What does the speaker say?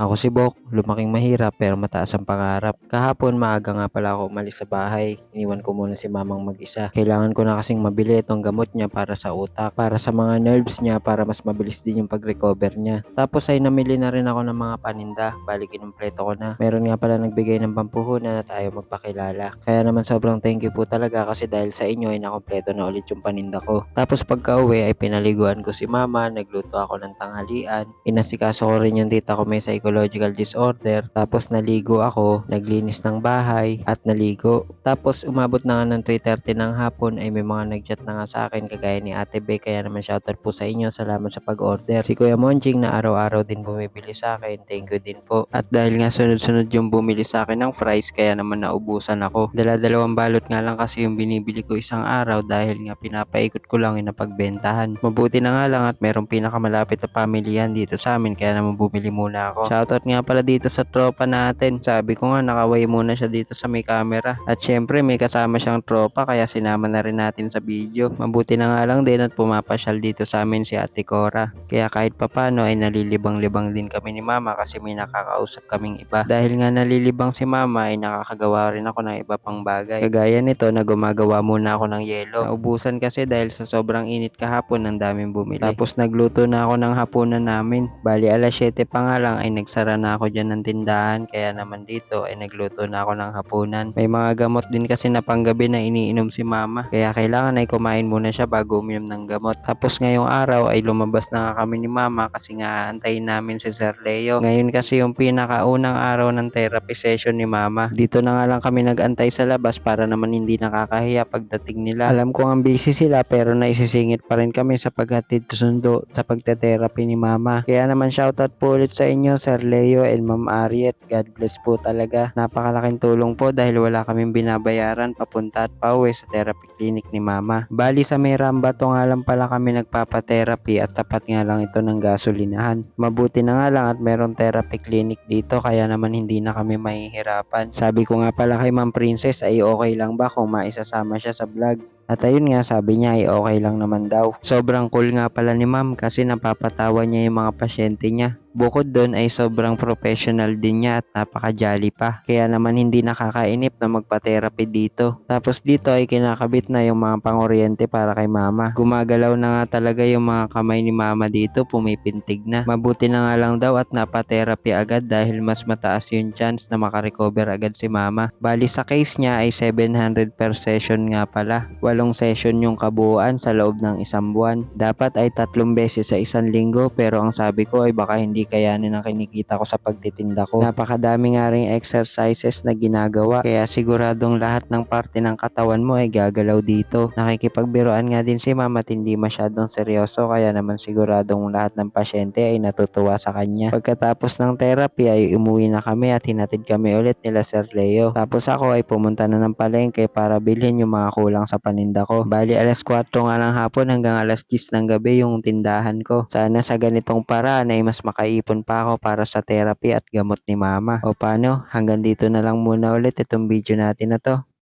Ako si Bok, lumaking mahirap pero mataas ang pangarap. Kahapon maaga nga pala ako umalis sa bahay. Iniwan ko muna si mamang mag-isa. Kailangan ko na kasing mabili itong gamot niya para sa utak, para sa mga nerves niya, para mas mabilis din yung pag-recover niya. Tapos ay namili na rin ako ng mga paninda. Bali kinumpleto ko na. Meron nga pala nagbigay ng pampuhunan na tayo magpakilala. Kaya naman sobrang thank you po talaga kasi dahil sa inyo ay nakompleto na ulit yung paninda ko. Tapos pagka uwi ay pinaliguan ko si mama, nagluto ako ng tanghalian. Inasikaso ko rin yung tita ko may psychological disorder. Tapos naligo ako, naglinis ng bahay at naligo. Tapos umabot na nga ng 3:30 ng hapon ay may mga nagchat na nga sa akin kagaya ni Ate Be, kaya naman shoutout po sa inyo. Salamat sa pag-order. Si Kuya Monjing na araw-araw din bumibili sa akin. Thank you din po. At dahil nga sunod-sunod yung bumili sa akin ng fries kaya naman naubusan ako. Dala-dalawang balot nga lang kasi yung binibili ko isang araw dahil nga pinapaikot ko lang yung napagbentahan. Mabuti na nga lang at merong pinakamalapit na pamilyan dito sa amin kaya naman bumili muna ako. Shoutout nga pala dito sa tropa natin. Sabi ko nga nakaway muna siya dito sa may camera. At syempre may kasama siyang tropa kaya sinama na rin natin sa video. Mabuti na nga lang din at pumapasyal dito sa amin si Ate Cora. Kaya kahit papano ay nalilibang-libang din kami ni Mama kasi may nakakausap kaming iba. Dahil nga nalilibang si Mama ay nakakagawa rin ako ng iba pang bagay. Kagaya nito na gumagawa muna ako ng yelo. Naubusan kasi dahil sa sobrang init kahapon ng daming bumili. Tapos nagluto na ako ng hapunan namin. Bali alas 7 pa nga lang ay nagsara na ako dyan ng tindahan kaya naman dito ay nagluto na ako ng hapunan. May mga gamot din kasi na panggabi na iniinom si mama kaya kailangan ay kumain muna siya bago uminom ng gamot. Tapos ngayong araw ay lumabas na nga kami ni mama kasi nga antayin namin si Sir Leo. Ngayon kasi yung pinakaunang araw ng therapy session ni mama. Dito na nga lang kami nag-antay sa labas para naman hindi nakakahiya pagdating nila. Alam ko ang busy sila pero naisisingit pa rin kami sa paghatid sundo sa pagte-therapy ni mama. Kaya naman shoutout po ulit sa inyo Sir Leo and Ma'am Ariet. God bless po talaga. Napakalaking tulong po dahil wala kaming binabayaran papunta at pauwi sa therapy clinic ni mama. Bali sa may Rambato nga lang pala kami nagpapa-therapy at tapat nga lang ito ng gasolinahan. Mabuti na nga lang at meron therapy clinic dito kaya naman hindi na kami mahihirapan. Sabi ko nga pala kay Ma'am Princess ay okay lang ba kung maisasama siya sa vlog? At ayun nga sabi niya ay okay lang naman daw. Sobrang cool nga pala ni ma'am kasi napapatawa niya yung mga pasyente niya. Bukod doon ay sobrang professional din niya at napaka-jolly pa. Kaya naman hindi nakakainip na magpa-therapy dito. Tapos dito ay kinakabit na yung mga panguryente para kay mama. Gumagalaw na nga talaga yung mga kamay ni mama dito, pumipintig na. Mabuti na nga lang daw at napa-therapy agad dahil mas mataas yung chance na makarecover agad si mama. Bali sa case niya ay 700 per session nga pala. 8 session yung kabuuan sa loob ng isang buwan. Dapat ay 3 beses sa isang linggo pero ang sabi ko ay baka hindi kayanin ang kinikita ko sa pagtitinda ko. Napakadami nga ring exercises na ginagawa kaya siguradong lahat ng parte ng katawan mo ay gagalaw dito. Nakikipagbiruan nga din si mama at hindi masyadong seryoso kaya naman siguradong lahat ng pasyente ay natutuwa sa kanya. Pagkatapos ng therapy ay umuwi na kami at hinatid kami ulit nila Sir Leo. Tapos ako ay pumunta na ng palengke para bilhin yung mga kulang sa paninda ko. Bali alas 4 nga ng hapon hanggang alas 10 ng gabi yung tindahan ko. Sana sa ganitong paraan ay mas makaipon pa ako para sa therapy at gamot ni mama. O paano? Hanggang dito na lang muna ulit itong video natin na to.